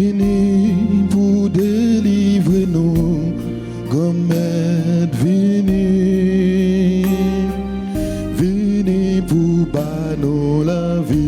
vini pour délivrer nous, Gomet vini, vini pour banner la vie.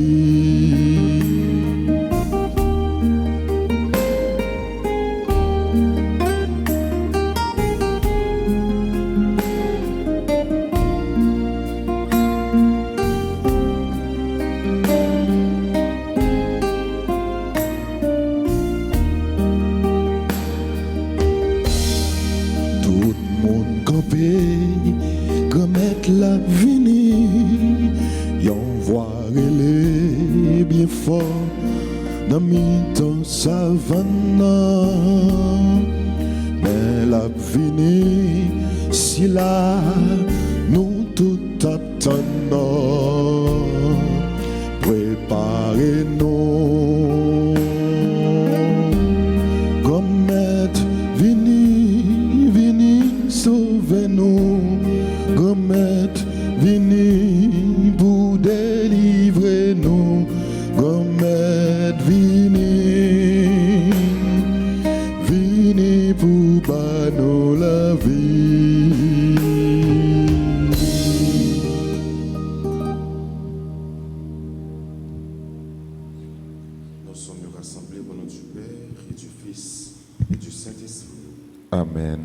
La vini, yon voit les bien fort dans mi-temps savane, mais la vini, si là nous tout attendons, préparez-nous, Gomet vini, vini sauvez-nous. Gomet vini pour délivrer nous, Gomet vini, vini pour banner la vie. Nous sommes rassemblés au nom du Père et du Fils et du Saint-Esprit. Amen.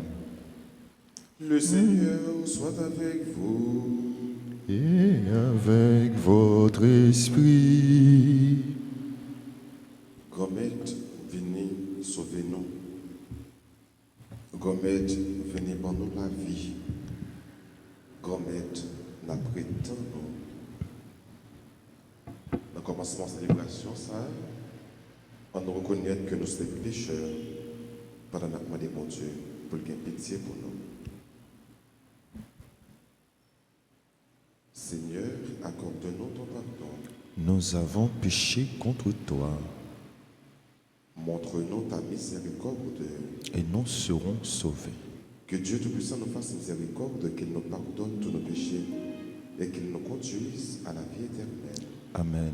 Le Seigneur soit avec vous. Et avec votre esprit. Gomet, venez, sauvez-nous. Gomet, venez pour nous la vie. Gomet, n'apprêtons nous. Dans le commencement de la célébration, ça, on nous reconnaît que nous sommes pécheurs. Pendant notre demandé, mon Dieu, pour qu'il ait pitié pour nous. Seigneur, accorde-nous ton pardon. Nous avons péché contre toi. Montre-nous ta miséricorde. Et nous serons sauvés. Que Dieu Tout-Puissant nous fasse miséricorde, qu'il nous pardonne tous nos péchés et qu'il nous conduise à la vie éternelle. Amen.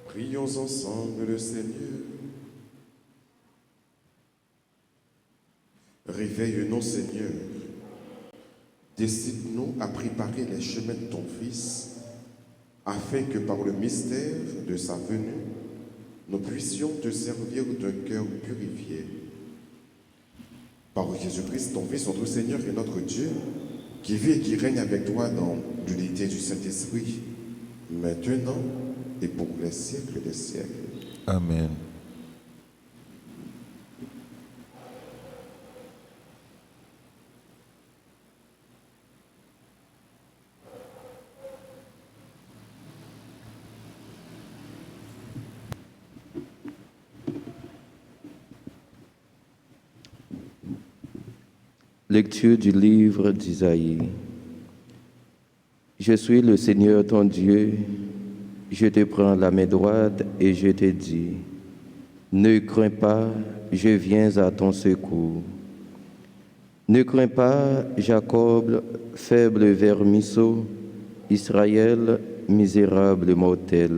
Prions ensemble le Seigneur. Réveille-nous, Seigneur. Décide-nous à préparer les chemins de ton Fils, afin que par le mystère de sa venue, nous puissions te servir d'un cœur purifié. Par Jésus-Christ, ton Fils, notre Seigneur et notre Dieu, qui vit et qui règne avec toi dans l'unité du Saint-Esprit, maintenant et pour les siècles des siècles. Amen. Lecture du livre d'Isaïe. Je suis le Seigneur ton Dieu, je te prends la main droite et je te dis, ne crains pas, je viens à ton secours. Ne crains pas, Jacob, faible vermisseau, Israël, misérable mortel.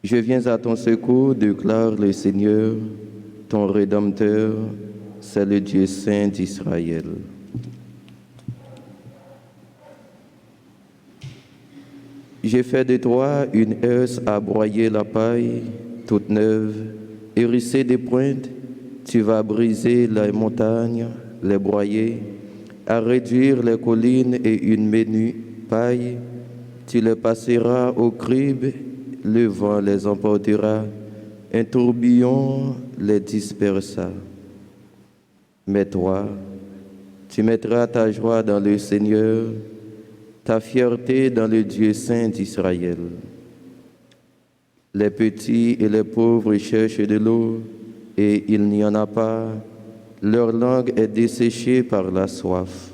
Je viens à ton secours, déclare le Seigneur, ton Rédempteur, c'est le Dieu saint d'Israël. J'ai fait de toi une herse à broyer la paille, toute neuve, hérissée des pointes. Tu vas briser les montagnes, les broyer, à réduire les collines et une menue paille. Tu les passeras au crible, le vent les emportera, un tourbillon les dispersa. Mais toi, tu mettras ta joie dans le Seigneur, ta fierté dans le Dieu saint d'Israël. Les petits et les pauvres cherchent de l'eau, et il n'y en a pas. Leur langue est desséchée par la soif.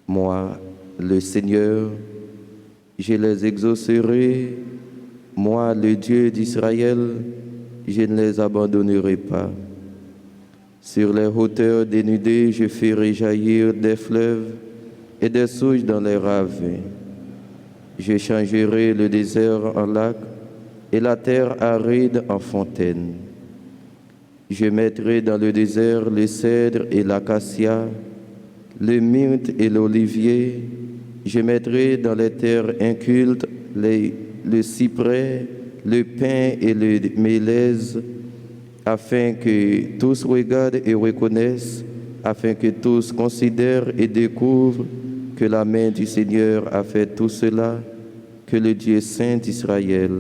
Moi, le Seigneur, je les exaucerai. Moi, le Dieu d'Israël, je ne les abandonnerai pas. Sur les hauteurs dénudées, je ferai jaillir des fleuves et des souches dans les ravins. Je changerai le désert en lac et la terre aride en fontaine. Je mettrai dans le désert le cèdre et l'acacia, le myrte et l'olivier. Je mettrai dans les terres incultes le cyprès, le pin et le mélèze, afin que tous regardent et reconnaissent, afin que tous considèrent et découvrent que la main du Seigneur a fait tout cela, que le Dieu saint d'Israël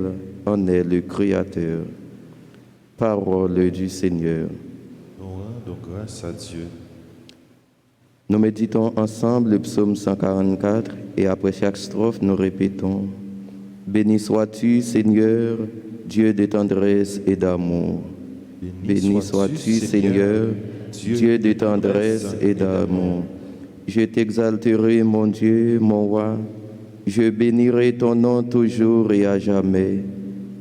en est le Créateur. Parole du Seigneur. Nous rendons grâce à Dieu. Nous méditons ensemble le psaume 144 et après chaque strophe, nous répétons « Béni sois-tu, Seigneur, Dieu de tendresse et d'amour. Béni sois-tu, Seigneur, Dieu de tendresse et d'amour. Je t'exalterai, mon Dieu, mon roi. Je bénirai ton nom toujours et à jamais.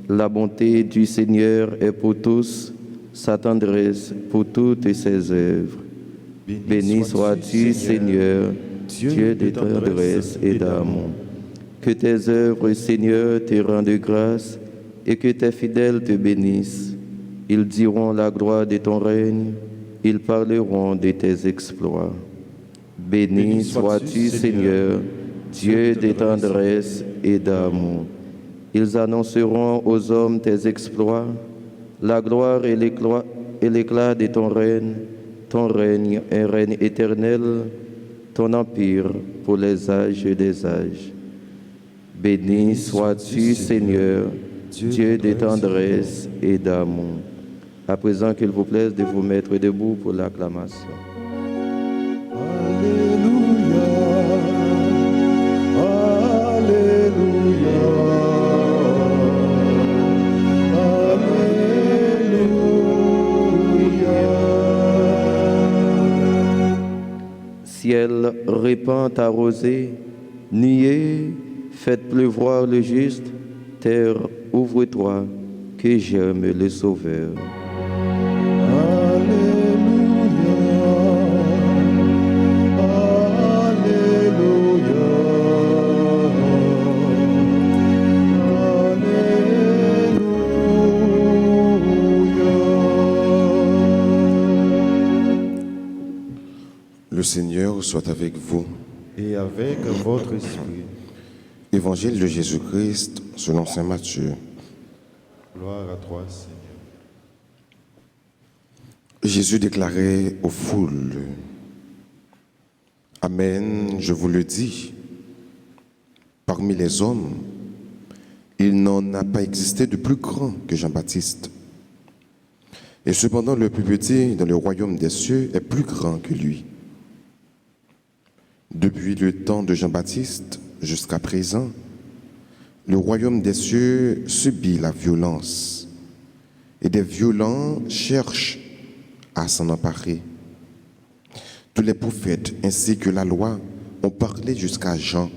La bonté du Seigneur est pour tous, sa tendresse pour toutes ses œuvres. Béni sois-tu, Seigneur, Dieu de tendresse et d'amour. Que tes œuvres, Seigneur, te rendent grâce et que tes fidèles te bénissent. Ils diront la gloire de ton règne, ils parleront de tes exploits. Béni sois-tu, Seigneur, Dieu de tendresse et d'amour. Ils annonceront aux hommes tes exploits, la gloire et l'éclat de ton règne, un règne éternel, ton empire pour les âges des âges. Béni sois-tu, Seigneur, Dieu de tendresse et d'amour. À présent, qu'il vous plaise de vous mettre debout pour l'acclamation. Alléluia, Alléluia, Alléluia. Ciel, répand ta rosée, nuée, faites pleuvoir le juste, terre, ouvre-toi, que j'aime le Sauveur. Le Seigneur soit avec vous. Et avec votre esprit. Évangile de Jésus-Christ selon saint Matthieu. Gloire à toi, Seigneur. Jésus déclarait aux foules, « Amen, je vous le dis, parmi les hommes, il n'en a pas existé de plus grand que Jean-Baptiste. Et cependant, le plus petit dans le royaume des cieux est plus grand que lui. Depuis le temps de Jean-Baptiste jusqu'à présent, le royaume des cieux subit la violence et des violents cherchent à s'en emparer. Tous les prophètes ainsi que la loi ont parlé jusqu'à Jean.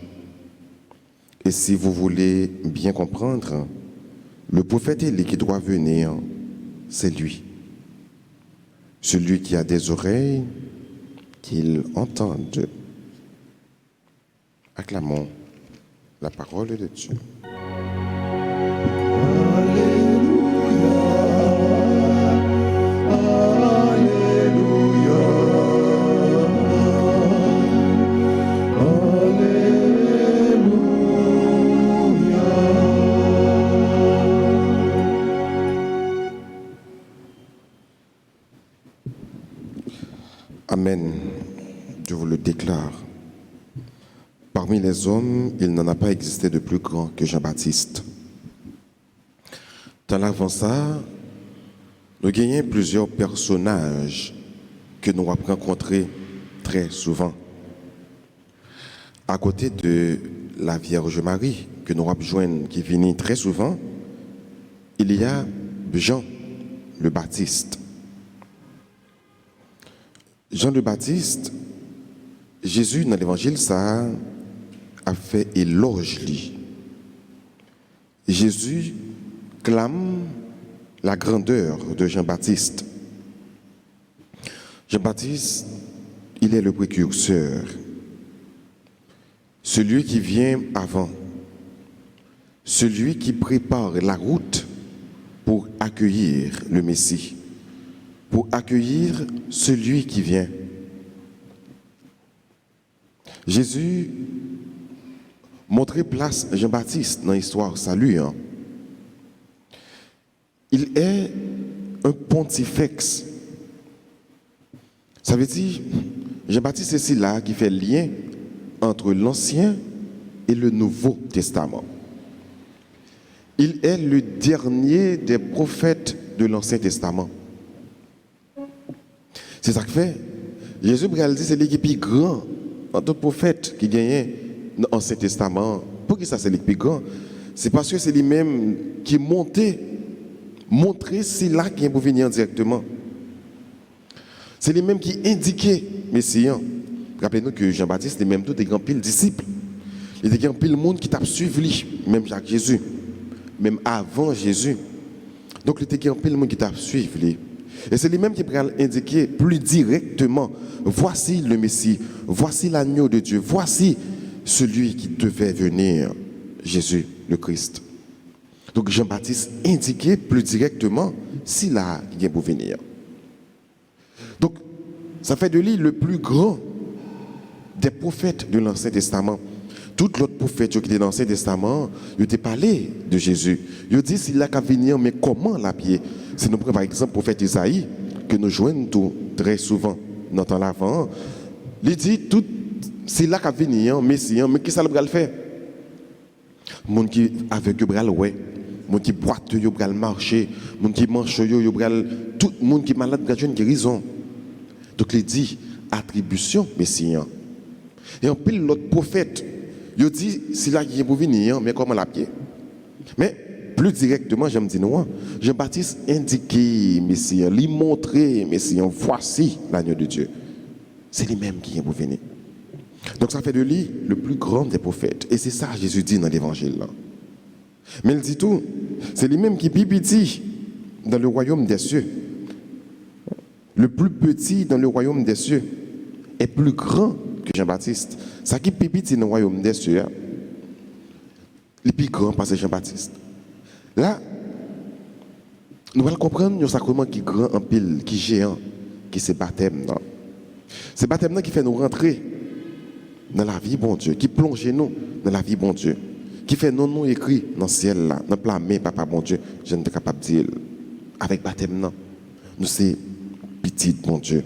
Et si vous voulez bien comprendre, le prophète Élie qui doit venir, c'est lui. Celui qui a des oreilles, qu'il entende. Acclamons la parole de Dieu. Amen. Je vous le déclare. Parmi les hommes, il n'en a pas existé de plus grand que Jean-Baptiste. Dans l'avant-ça, nous gagnons plusieurs personnages que nous avons rencontrés très souvent. À côté de la Vierge Marie, que nous avons joint, qui vient très souvent, il y a Jean le Baptiste. Jean le Baptiste, Jésus dans l'évangile, ça a fait éloge lui. Jésus clame la grandeur de Jean-Baptiste. Jean-Baptiste, il est le précurseur, celui qui vient avant, celui qui prépare la route pour accueillir le Messie, pour accueillir celui qui vient. Jésus montrait place à Jean-Baptiste dans l'histoire salut. Il est un pontifex. Ça veut dire, Jean-Baptiste, c'est celui-là qui fait lien entre l'Ancien et le Nouveau Testament. Il est le dernier des prophètes de l'Ancien Testament. C'est ça que fait. Jésus dit c'est l'équipe plus grand entre prophètes qui gagnaient dans l'Ancien Testament. Pour qui ça c'est l'équipe plus grand? C'est parce que c'est lui-même qui montait, montrait c'est là qui est pour venir directement. C'est lui-même qui indiquait Messie. Rappelez-nous que Jean-Baptiste est même tout des grands piles disciples. Il était grand pile monde qui t'a suivi, même Jacques Jésus, même avant Jésus. Donc il était grand pile monde qui t'a suivi. Et c'est lui-même qui peut indiquer plus directement, voici le Messie, voici l'agneau de Dieu, voici celui qui devait venir, Jésus le Christ. Donc Jean-Baptiste indiquait plus directement s'il a qui est pour venir. Donc ça fait de lui le plus grand des prophètes de l'Ancien Testament. Tous les autres prophètes qui étaient dans l'Ancien Testament, ils ont parlé de Jésus. Ils ont dit s'il a qu'à venir, mais comment la pied? Si nous prenons par exemple le prophète Isaïe, que nous joignons tout très souvent dans le temps l'avant, il dit tout, s'il a qu'à venir, Messie, mais qui ça va le faire? Moun qui aveugle bral ouais, moun qui boiteux yo bral marcher, moun qui mancheux yo bral, tout moun qui malade bral une guérison. Donc il dit attribution Messie. Et en pile l'autre prophète, il dit s'il a qui est pour venir, mais comment la pied? Mais plus directement, j'aime dire non, Jean-Baptiste indiquait Messie, lui montrer Messie, voici l'agneau de Dieu. C'est lui-même qui est pour venir. Donc ça fait de lui le plus grand des prophètes. Et c'est ça que Jésus dit dans l'évangile. Mais il dit tout, c'est lui-même qui est petit dans le royaume des cieux. Le plus petit dans le royaume des cieux est plus grand que Jean-Baptiste. Ça qui est petit dans le royaume des cieux, le plus grand parce que Jean-Baptiste. Là, nous allons comprendre un sacrement qui est grand en pile, qui est géant, qui c'est baptême. C'est baptême qui fait nous rentrer dans la vie, bon Dieu, qui plonge nous dans la vie, bon Dieu, qui fait nous écrit dans le ciel, là, dans le plan, mais papa, bon Dieu, je ne suis pas capable de dire, avec baptême, nous c'est petit, bon Dieu.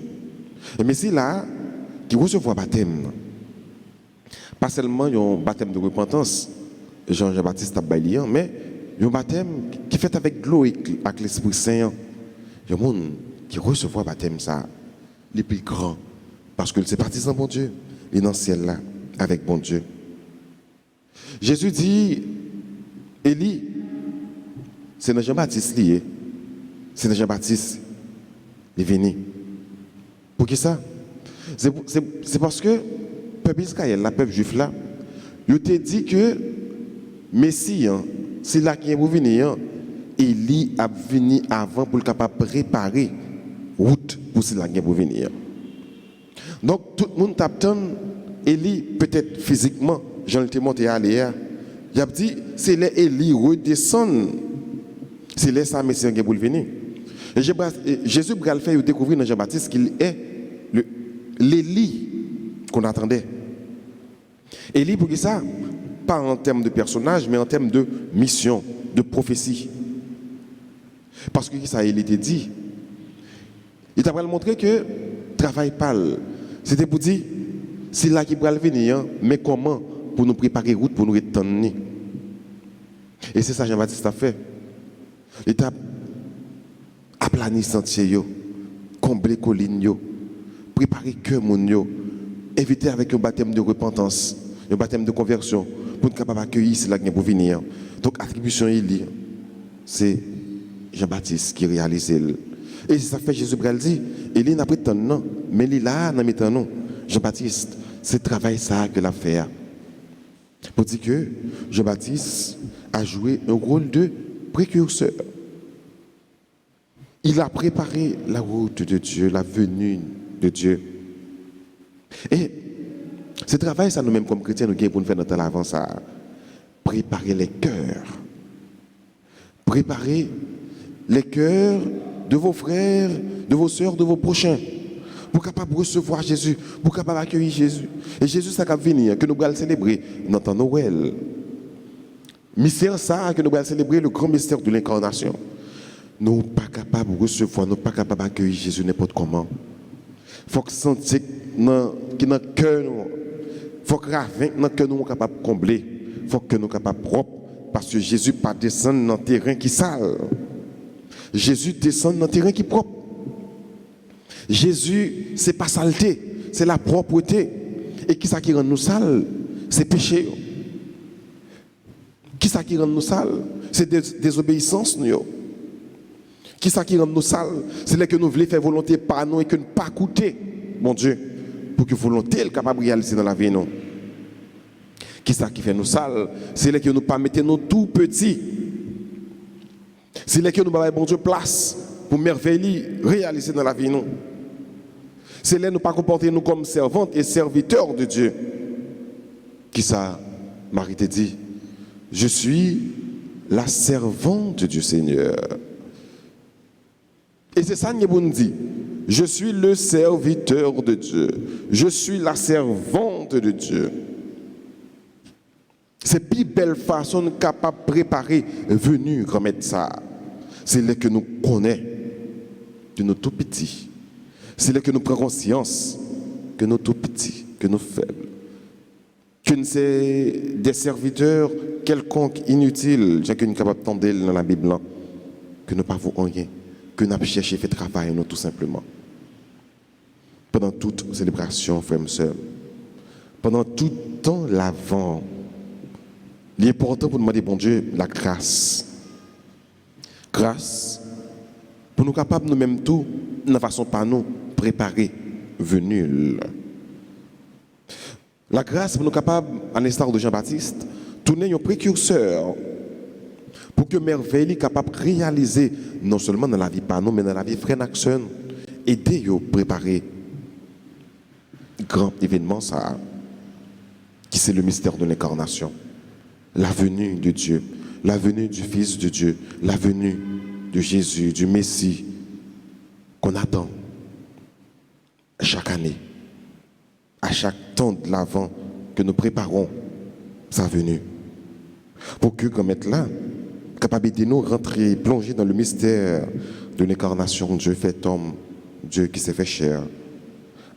Mais c'est là, qui reçoit baptême, pas seulement un baptême de repentance, Jean-Baptiste a baillé, mais un baptême qui fait avec l'eau et avec l'Esprit Saint. Il y a des gens qui reçoivent le baptême, ça, les plus grands, parce que c'est partisan, bon Dieu. Et dans le ciel là, avec bon Dieu. Jésus dit, Élie, c'est dans Jean-Baptiste lié. C'est dans Jean-Baptiste, il est venu. Pour qui ça? C'est parce que le peuple Israël, le peuple juif là, il t'a dit que Messie, hein, c'est là qui est pour venir. Hein, Élie a venu avant pour le capable préparer route pour cela qui est pour venir. Donc tout le monde t'attend Élie peut-être physiquement, j'en étais monté à l'air. Il a dit c'est les Élie redescend. C'est les ça Messie qui est pour venir. Et Jésus va faire découvrir dans Jean-Baptiste qu'il est l'Élie qu'on attendait. Élie pour qui ça? Pas en termes de personnage, mais en termes de mission, de prophétie. Parce que ça, il était dit. Il t'a montré que travail pâle. C'était pour dire, c'est là qu'il va venir, mais comment pour nous préparer route, pour nous retenir. Et c'est ça Jean-Baptiste a fait. Il t'a aplani sentier, combler collines, préparer cœur mon, éviter avec un baptême de repentance, un baptême de conversion, pour être capable d'accueillir ce là qui est pour venir. Donc, attribution, c'est Jean-Baptiste qui réalise. Et ça fait Jésus dit, il n'a pas de temps, non, mais il est là, dans mes non. Jean-Baptiste, c'est le travail ça que l'a fait. Pour dire que Jean-Baptiste a joué un rôle de précurseur. Il a préparé la route de Dieu, la venue de Dieu. Et ce travail, ça nous-mêmes comme chrétiens, nous avons pour nous faire notre temps avant ça. Préparer les cœurs. Préparer les cœurs de vos frères, de vos sœurs, de vos prochains. Pour capable recevoir Jésus, pour capable accueillir Jésus. Et Jésus, ça va venir, que nous allons célébrer dans temps Noël. Mystère ça, que nous allons célébrer le grand mystère de l'incarnation. Nous ne sommes pas capables de recevoir, nous ne sommes pas capables d'accueillir Jésus n'importe comment. Il faut que sentir que dans le cœur, il faut que dans cœur nous sommes capables de combler. Il faut que nous sommes capables de propre. Parce que Jésus ne descend pas dans le terrain qui est sale. Jésus descend dans le terrain qui est propre. Jésus, ce n'est pas saleté, c'est la propreté. Et qui ça qui rend nous sales? C'est péché. Qui ça qui rend nous sales? C'est désobéissance. Qui ça qui rend nous sales? C'est là que nous voulons faire volonté par nous et que nous ne pas écouter, mon Dieu, pour que volonté soit capable de réaliser dans la vie. Non. Qui ça qui fait nous sales? C'est là que nous ne pas mettre nous tout petits. C'est là que nous avons bon Dieu place pour merveiller, réaliser dans la vie. Non. C'est là que nous ne pas comporter nous comme servantes et serviteurs de Dieu. Qui ça, Marie te dit? Je suis la servante du Seigneur. Et c'est ça que nous dit. Je suis le serviteur de Dieu. Je suis la servante de Dieu. C'est la plus belle façon capable de préparer venue comme ça. C'est là que nous connaissons que nous tout petits. C'est là que nous prenons conscience que nous tout petits, que nous faibles. Que nous sommes des serviteurs quelconques, inutiles, j'ai qu'une capable d'entendre dans la Bible, que nous ne pouvons rien, que nous avons cherché à faire travail, nous tout simplement. Pendant toute célébration, frères et sœurs, pendant tout temps l'avant, l'important pour demander, bon Dieu, la grâce. Grâce, pour nous capables nous-mêmes tout, de façon pas nous préparer, venir. La grâce pour nous capables, à l'instar de Jean-Baptiste, tourner un précurseur pour que merveille soit capable de réaliser, non seulement dans la vie pas nous, mais dans la vie frère Naxon, aider à préparer grand événement ça, qui c'est le mystère de l'incarnation, la venue de Dieu, la venue du Fils de Dieu, la venue de Jésus, du Messie, qu'on attend chaque année, à chaque temps de l'avant que nous préparons sa venue. Pour que, comme être là, capable de nous rentrer, plonger dans le mystère de l'incarnation, Dieu fait homme, Dieu qui s'est fait chair,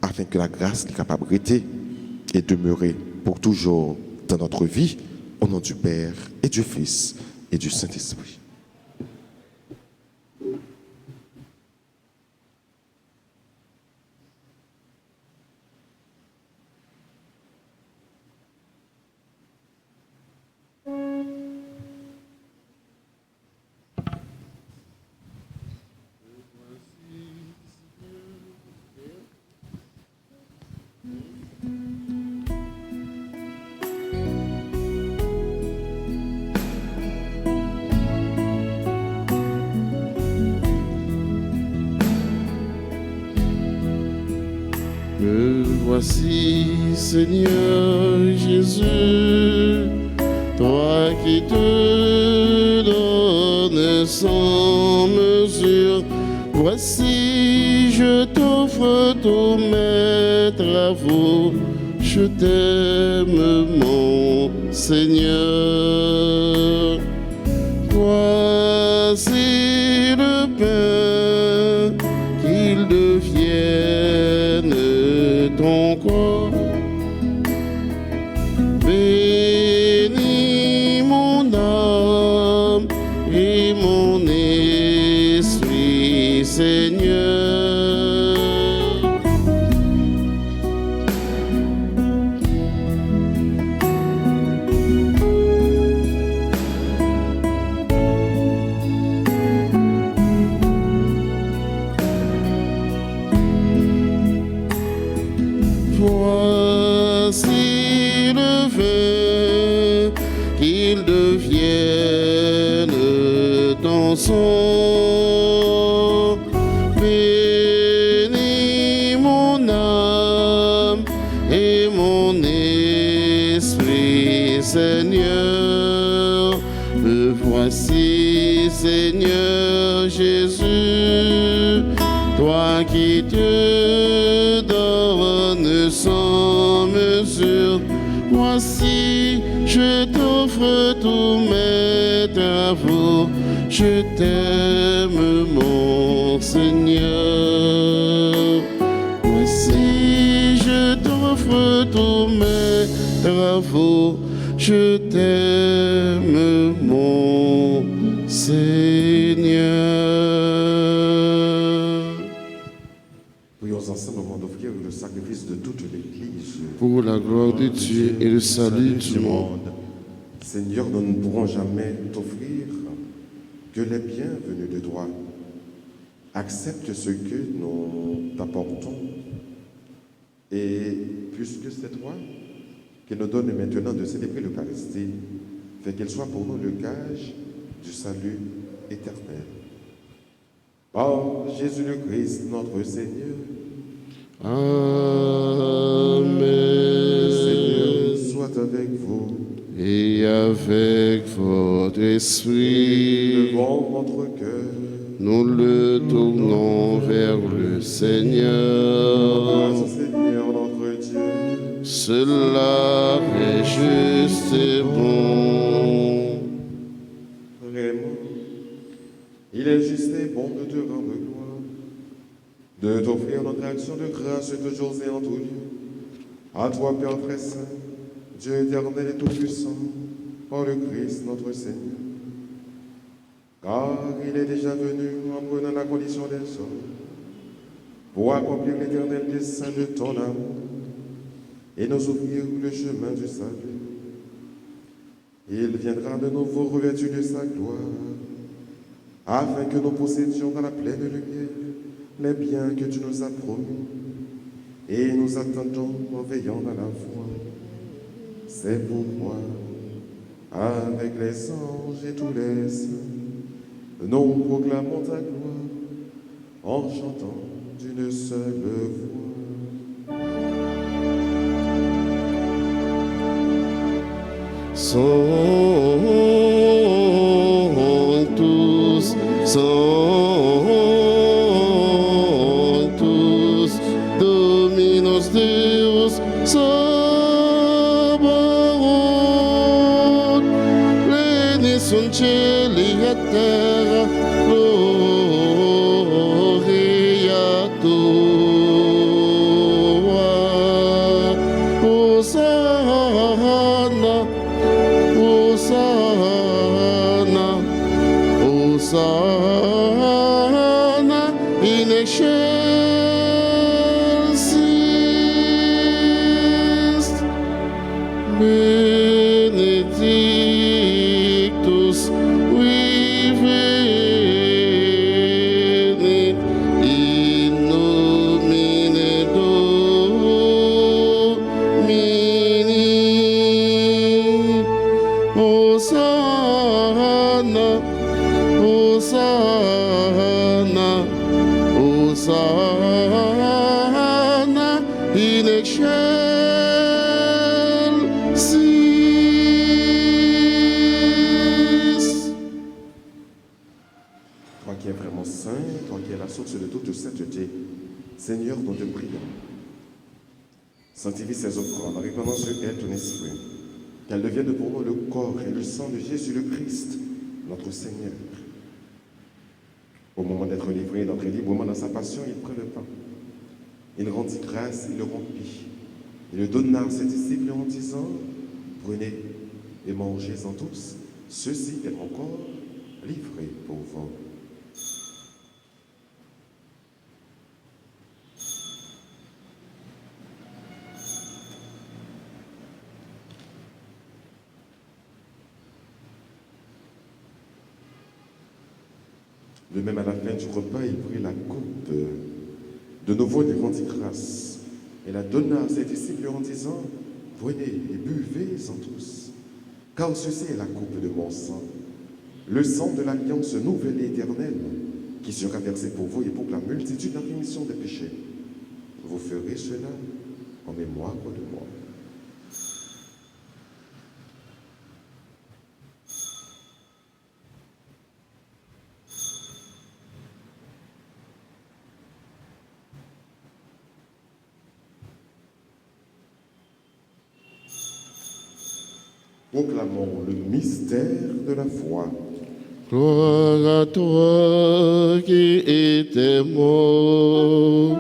afin que la grâce soit capable de rester et demeurer pour toujours dans notre vie, au nom du Père et du Fils et du Saint-Esprit. voici, Seigneur Jésus, toi qui te donnes sans mesure. Voici, je t'offre tous mes travaux. Je t'aime, mon Seigneur. Voici le pain, qu'il devienne ton corps. Bénis mon âme et mon esprit, Seigneur. Voici le vin, qu'il devienne ton sang. Bénis mon âme et mon esprit, Seigneur. Me voici, Seigneur Jésus, toi qui te donnes sans mesure. Voici, je t'offre tous mes travaux. Je t'aime, mon Seigneur. Voici, je t'offre tous mes travaux. Je t'aime, mon Seigneur. Prions ensemble avant d'offrir le sacrifice de toute l'Église. Pour la gloire de Dieu et le salut du monde. Seigneur, nous ne pourrons jamais t'offrir que les biens venus de toi. Accepte ce que nous t'apportons. Et puisque c'est toi qui nous donne maintenant de célébrer l'Eucharistie, fait qu'elle soit pour nous le gage du salut éternel. Par Jésus le Christ, notre Seigneur. Amen. Le Seigneur soit avec vous. Et avec votre esprit, Levons votre cœur. nous le tournons vers le Seigneur. Grâce au Seigneur notre Dieu. Cela est juste et bon. Vraiment, il est juste et bon de te rendre gloire, de t'offrir notre action de grâce toujours et en tout lieu. À toi, Père très saint, Dieu éternel et tout-puissant, par le Christ notre Seigneur. Car il est déjà venu en prenant la condition des hommes, pour accomplir l'éternel dessein de ton amour et nous ouvrir le chemin du salut. Il viendra de nouveau revêtu de sa gloire, afin que nous possédions dans la pleine lumière les biens que tu nous as promis. Et nous attendons en veillant dans la foi. C'est pourquoi, avec les anges et tous les saints, nous proclamons ta gloire en chantant d'une seule voix. Sanctus, Sanctus, Dominus Deus, Sabaoth, pleni sunt cieli et terra, gloria tua. Hosanna, Hosanna, Hosanna in excelsis benedictus qui venit in nomine Domini. Hosanna, Hosanna, Hosanna in excelsis source de toute sainteté. Seigneur, nous te prions. Sanctifie ces offrandes en répandant sur elles ton esprit, qu'elles deviennent pour nous le corps et le sang de Jésus le Christ, notre Seigneur. Au moment d'être livré, d'entrer librement dans sa passion, il prit le pain. Il rendit grâce, il le rompit. Il le donna à ses disciples en disant, prenez et mangez-en tous, ceci est encore livré pour vous. De même, à la fin du repas, il prit la coupe. De nouveau, il rendit grâce et la donna à ses disciples en disant, prenez et buvez-en tous, car ceci est la coupe de mon sang, le sang de l'alliance nouvelle et éternelle, qui sera versé pour vous et pour la multitude en rémission des péchés. Vous ferez cela en mémoire de moi. Proclamons le mystère de la foi. Gloire à toi qui étais mort,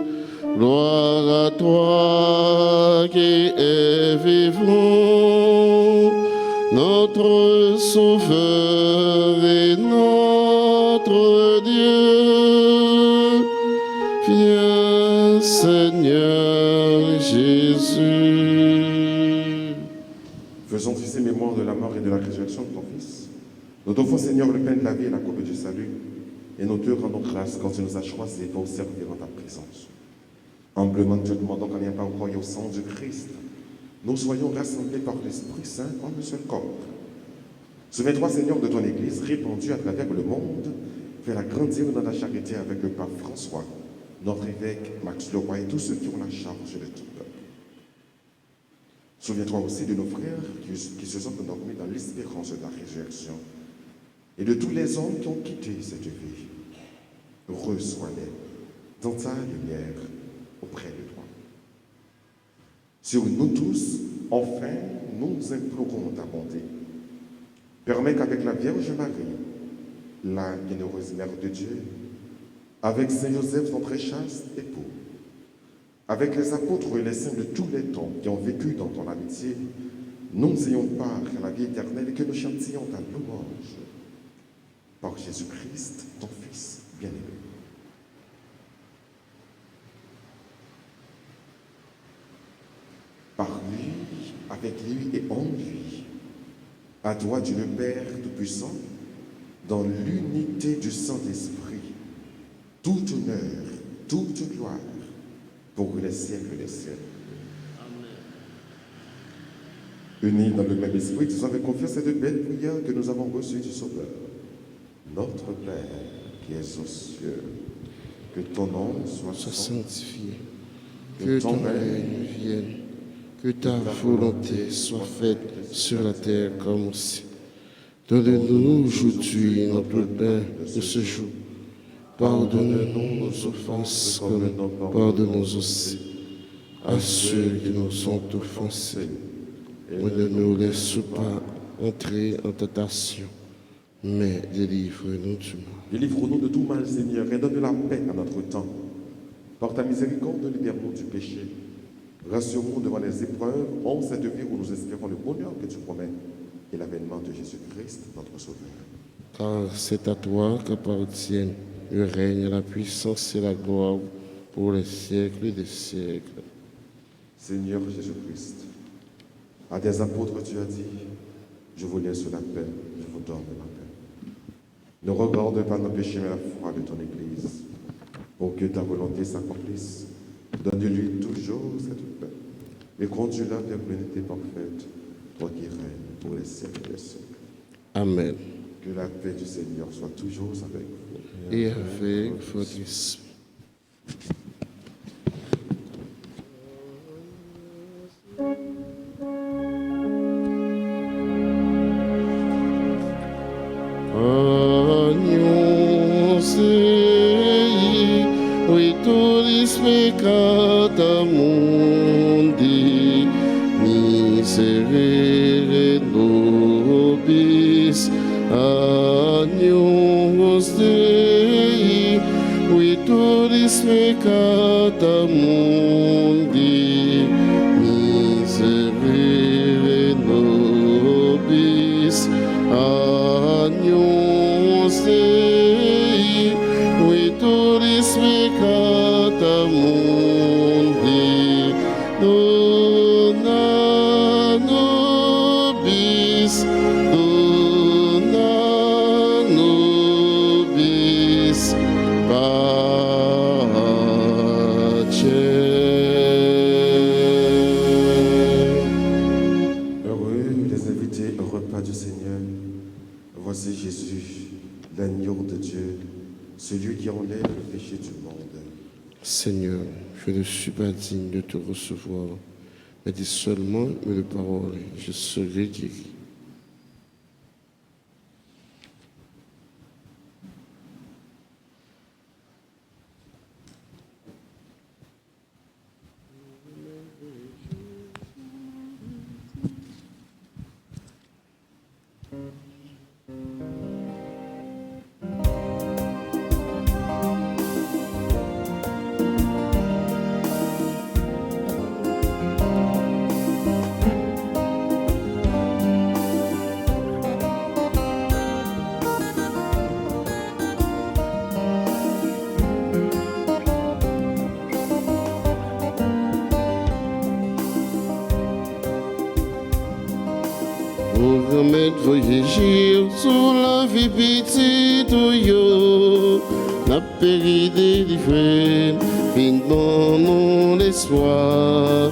gloire à toi qui es vivant, notre Sauveur et notre Dieu. Viens Seigneur Jésus. Faisons ici mémoire de la mort et de la résurrection de ton Fils. Nous t'offrons, Seigneur, le pain de la vie et la coupe du salut, et nous te rendons grâce quand tu nous as choisis pour servir en ta présence. Humblement, nous te demandons qu'en ayant pas croyé au sang du Christ, nous soyons rassemblés par l'Esprit Saint en un seul corps. Souviens-toi, Seigneur, de ton Église répandue à travers le monde, fais-la grandir dans la charité avec le pape François, notre évêque Max Leroy et tous ceux qui ont la charge de tout peuple. Souviens-toi aussi de nos frères qui se sont endormis dans l'espérance de la résurrection et de tous les hommes qui ont quitté cette vie. Reçois-les dans ta lumière auprès de toi. Sur nous tous, enfin, nous implorons ta bonté. Permets qu'avec la Vierge Marie, la bienheureuse Mère de Dieu, avec Saint Joseph, son très chaste époux, avec les apôtres et les saints de tous les temps qui ont vécu dans ton amitié, nous ayons part à la vie éternelle et que nous chantions ta louange. Par Jésus-Christ, ton Fils bien-aimé. Par lui, avec lui et en lui, à toi, Dieu le Père Tout-Puissant, dans l'unité du Saint-Esprit, tout honneur, toute gloire, pour les siècles des siècles. Unis dans le même esprit, nous avons confiance à cette belle prière que nous avons reçue du Sauveur. Notre Père qui es aux cieux, que ton nom soit sanctifié, que ton règne vienne, que ta volonté soit faite sur la terre comme au ciel. Donne-nous aujourd'hui notre pain de ce jour. Pardonne-nous nos offenses comme nous pardonnons aussi à ceux qui nous ont offensés. Et ne nous laisse pas entrer en tentation, mais délivre-nous du mal. Délivre-nous de tout mal, Seigneur, et donne la paix à notre temps. Par ta miséricorde, libère-nous du péché. Rassure-nous devant les épreuves, en cette vie où nous espérons le bonheur que tu promets et l'avènement de Jésus-Christ, notre Sauveur. Car c'est à toi qu'appartiennent le règne, la puissance et la gloire pour les siècles des siècles. Seigneur Jésus-Christ, à tes apôtres tu as dit, je vous laisse la paix, je vous donne la paix. Ne regarde pas nos péchés, mais la foi de ton Église, pour que ta volonté s'accomplisse. Donne-lui toujours cette paix et conduis-la vers l'unité parfaite, toi qui règnes pour les siècles des siècles. Amen. Que la paix du Seigneur soit toujours avec vous. Et avec votre esprit. Annoncez peccata mundi, miserere nobis, agnus Dei, qui turis peccata mundi, miserere nobis, agnus Dei, qui turis peccata mundi, dona nobis, Voici Jésus, l'agneau de Dieu, celui qui enlève le péché du monde. Seigneur, je ne suis pas digne de te recevoir, mais dis seulement une parole, je serai guéri. Voyager sur la vie petite yo, n'a péri délivré, finement non l'espoir,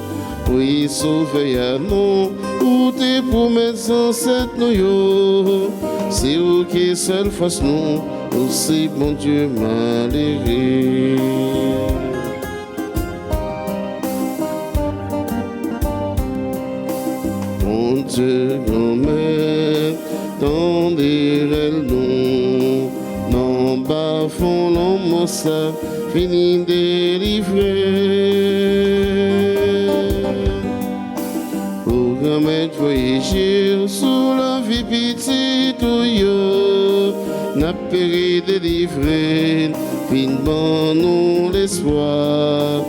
oui sauver à nous, ou tes promesses ancêtres nous yo, c'est où qui seul face nous, aussi bon Dieu malheureux. Mon Dieu grand-mère, tendez-le-nous, non bafons l'homme ça, fini délivré. Pour grand-mère voyager sur la vie petite yo, n'a péri délivré, finement nous l'espoir,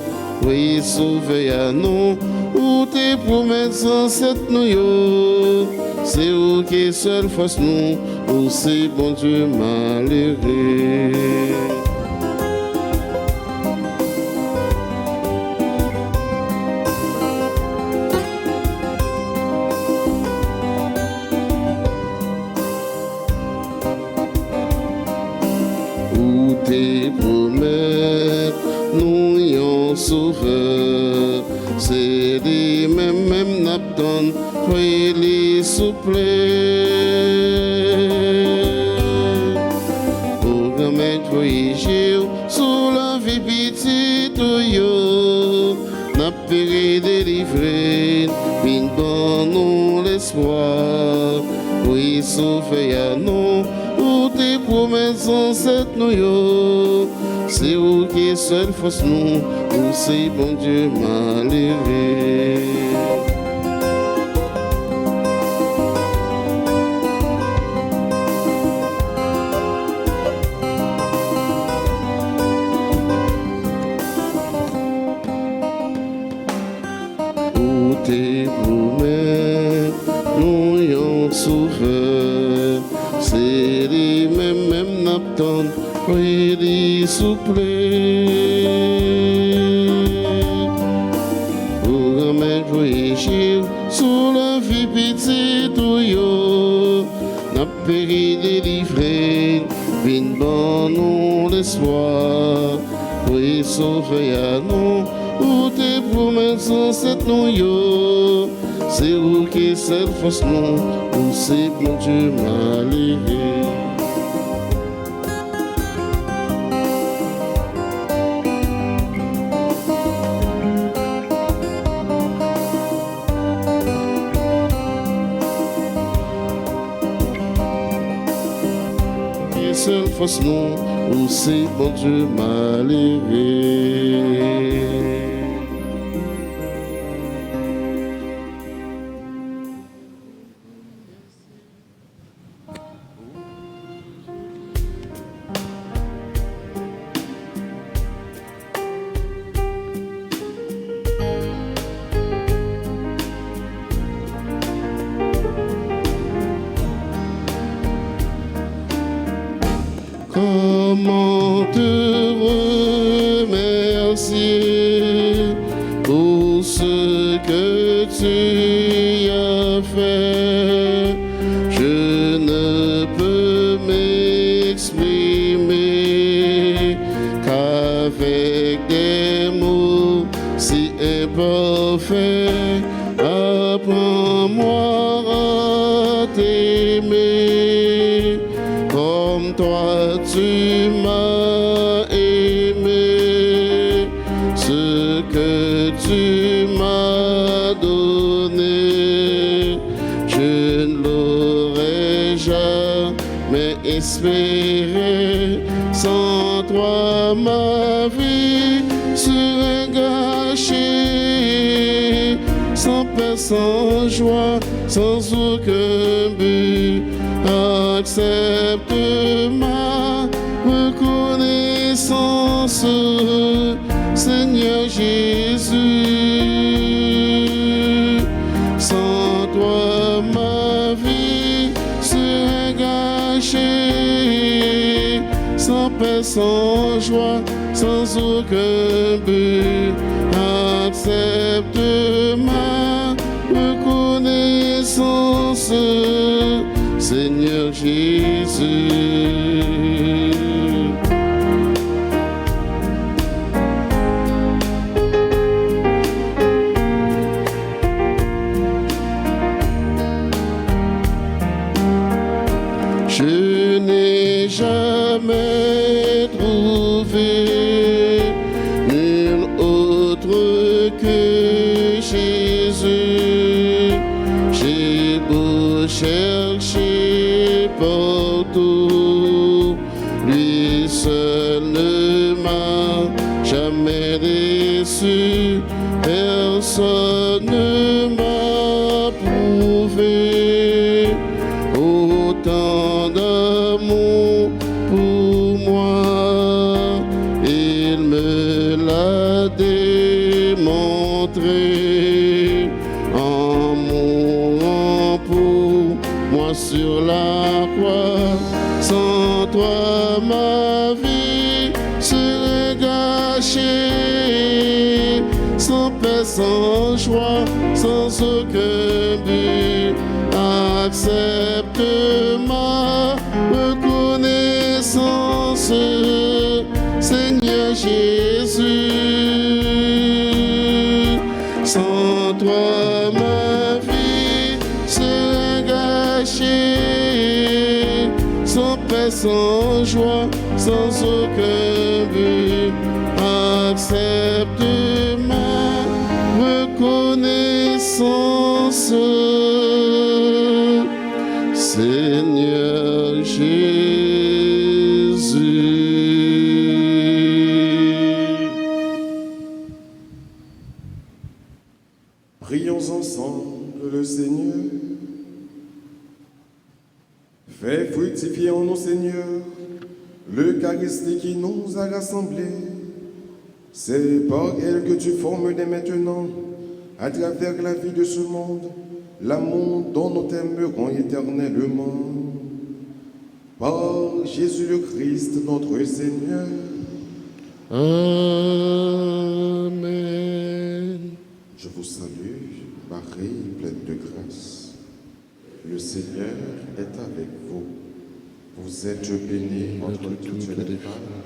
oui sauver à nous, ou tes promesses ancêtres nous yo, c'est où qui seul face nous, ou c'est bon Dieu malheureux. Ou tes promesses nous y ont sauveur, c'est les mêmes n'abdonnent, soyez les souplés. Pour remettre voyager sur la vie petite yo, n'a péri délivré, fin bon nous l'espoir, oui sauver à nous, ou tes promesses ancêtres nous yo, c'est où qui seul face nous, ou c'est bon Dieu malheureux. Où tes promesses nous y ont souffert, c'est les mêmes n'attendent, oui les souplés. Pour remettre voyager sur la vie petite yo, n'a péri délivré, vin bon nous l'espoir, oui sauver à nous, ou tes promesses ancêtres nous yo, c'est où qui seul face nous, ou c'est bon Dieu malheureux. Seul face nous, aussi, bon Dieu, m'a levé. Comment te remercier pour ce que tu as fait? Je ne peux m'exprimer qu'avec des mots si imparfaits. Apprends-moi à t'aimer comme toi tu m'as aimé. Ce que tu m'as donné, je ne l'aurais jamais espéré. Sans toi, ma vie serait gâchée. Sans paix, sans joie, sans aucun but. Accepte ma reconnaissance, Seigneur Jésus. Sans toi, ma vie serait gâchée. Sans paix, sans joie, sans aucun but. Accepte ma reconnaissance, Seigneur Jésus. Je n'ai jamais trouvé nul autre que Jésus. J'ai beau chercher partout, lui seul ne m'a jamais déçu. Personne ne m'a prouvé autant d'amour pour moi. Il me l'a démontré en mourant pour moi sur la croix. Sans toi, ma vie serait gâchée. Sans paix, sans joie, sans aucun but. Accepte ma reconnaissance, Seigneur Jésus. Sans toi, ma vie serait gâchée. Sans paix, sans joie, sans aucun but. Accepte ma reconnaissance, Seigneur Jésus. Prions ensemble le Seigneur. Fais fructifier en nous, Seigneur, l'Eucharistie qui nous a rassemblés. C'est par elle que tu formes dès maintenant, à travers la vie de ce monde, l'amour dont nous t'aimerons éternellement. Par Jésus le Christ, notre Seigneur. Amen. Je vous salue, Marie, pleine de grâce. Le Seigneur est avec vous. Vous êtes bénie entre toutes les femmes,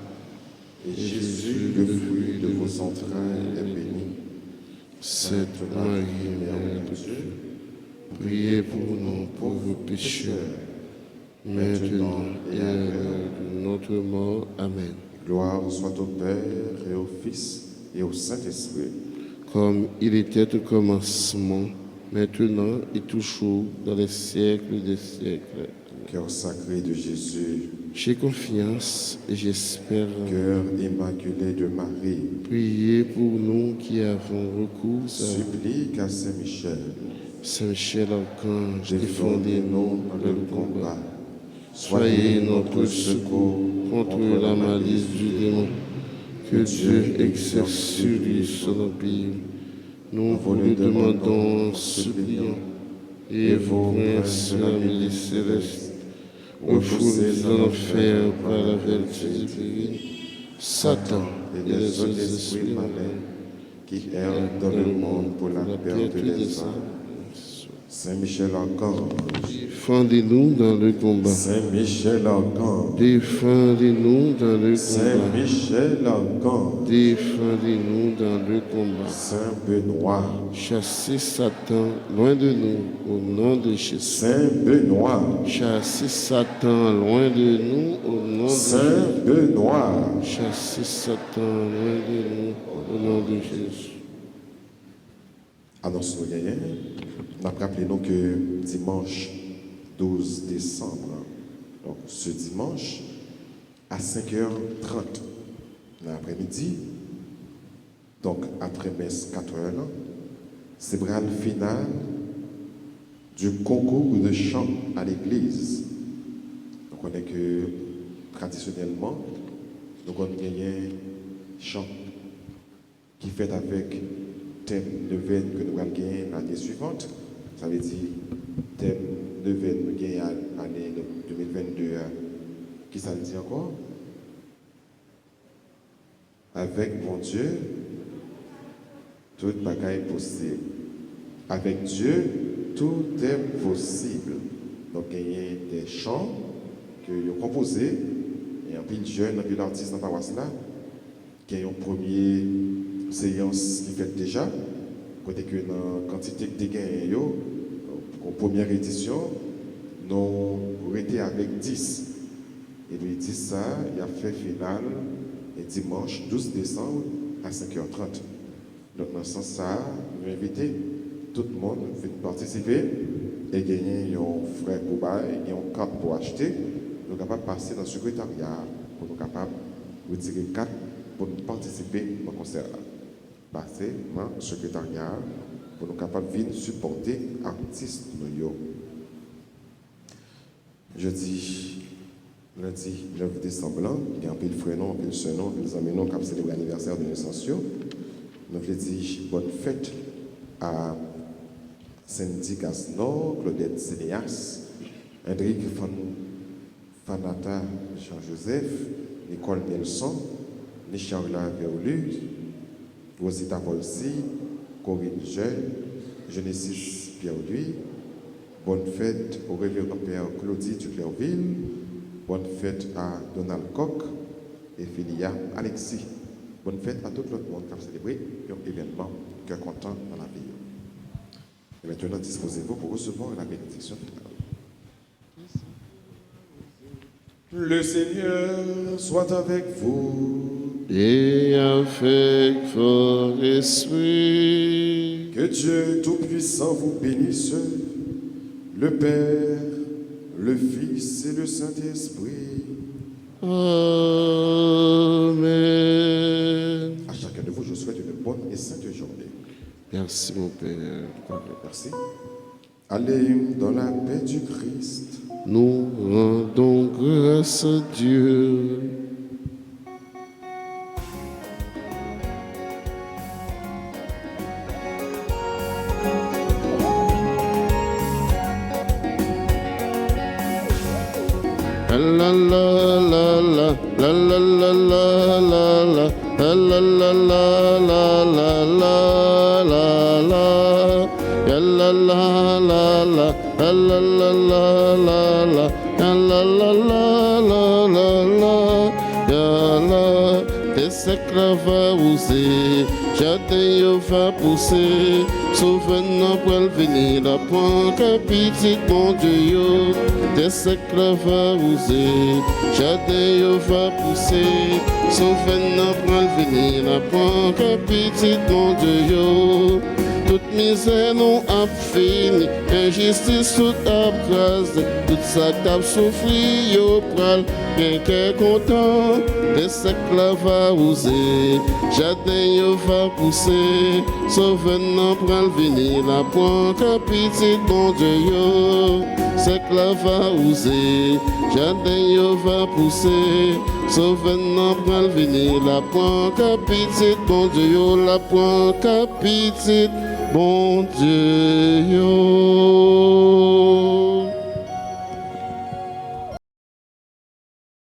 et Jésus, le fruit de vos entrailles, est béni. Sainte Marie, Mère de Dieu, priez pour nous pauvres pécheurs, maintenant et à l'heure de notre mort. Amen. Gloire soit au Père et au Fils et au Saint-Esprit. Comme il était au commencement, maintenant et toujours, dans les siècles des siècles. Cœur sacré de Jésus, J'ai confiance et j'espère. Cœur immaculé de Marie, Priez pour nous qui avons recours à supplique à Saint-Michel, Saint-Michel Archange, défendez-nous dans le combat. Soyez notre secours contre la malice du démon. Que Dieu exerce sur lui son empire. Nous vous le demandons, supplions, et vos princes de la milice céleste, refoulez en enfer par la vertu divine, Satan et les autres esprits malins qui errent dans le monde pour la perte des âmes. Saint-Michel Archange, défendez-nous dans le combat. Saint-Michel Archange, Défendez-nous dans le combat. Saint-Michel Archange, Défendez-nous dans le combat. Saint-Benoît, Chassez Satan loin de nous au nom de Jésus. Saint-Benoît, Chassez Satan loin de nous au nom de Jésus. Saint-Benoît, Chassez Satan loin de nous au nom de Jésus. Annonce nous gagnons. On a rappelé nous que dimanche 12 décembre, donc ce dimanche, à 5h30 dans l'après-midi, donc après messe 4h, c'est le final du concours de chant à l'église. Donc on est que traditionnellement, nous avons gagné chant qui fait avec thème de veine que nous allons gagner l'année suivante. Ça veut dire thème de veine que nous gagnons l'année 2022. Qui ça dit encore? Avec mon Dieu, tout bagaille est possible. Avec Dieu, tout est possible. Donc, il y a des chants que vous composés, et un peu de jeunes, un peu d'artistes dans la paroisse là, qui ont une première séance qui fait déjà, côté que dans la quantité de gains, en première édition, nous avons été avec 10. Et lui dit ça, il a fait finale et dimanche 12 décembre à 5h30. Donc, dans ce sens, ça, nous invitons tout le monde à participer et gagner un frère pour bail et une carte pour acheter. Nous sommes capables de passer dans le secrétariat pour nous capables de retirer une carte pour nous participer au concert. Passer dans le secrétariat pour nous capables de venir supporter les artistes. Jeudi, lundi 9 décembre, il y a un peu de frère, un peu de soeur, un peu de amis qui ont célébré l'anniversaire de naissance. Nous voulons dire bonne fête à Cindy Gasnor, Claudette Sénéas, Hendrik Fanata Jean-Joseph, Nicole Nelson, Nishaola Verlu, Rosita Volsi, Corinne Jeune, Genesis Pierre-Louis. Bonne fête au révérend Père Claudie Duclerville. Bonne fête à Donald Koch et Philia Alexis. Bonne fête à tout l'autre monde qui a célébré un événement cœur content dans la vie. Et maintenant, disposez-vous pour recevoir la bénédiction finale. Le Seigneur soit avec vous. Et avec votre esprit. Que Dieu Tout-Puissant vous bénisse, le Père, le Fils et le Saint-Esprit. Amen. À chacun de vous, je souhaite une bonne et sainte journée. Merci mon Père. Merci. Allez dans la paix du Christ. Nous rendons grâce à Dieu. La la la la la la la la la la la la la la la la la la ya la la la la la la la la la la ya la la la la la la ya la tes esclaves oser j'attends yo va pousser souvenant pour venir la point que petit bon Dieu tes esclaves oser j'attends yo va pousser souvenant pour venir la point que petit bon Dieu toute misère nous a fini, injustice tout a crasé, tout ça t'a souffri, yo pral, bien que content, des siècles va oser, jardin yo va pousser, sauvenant pral venir, la point capitite bon Dieu yo, siècle va oser, jardin yo va pousser, sauvenant pral venir, la point capitite bon Dieu yo, la point capitite bon Dieu yo.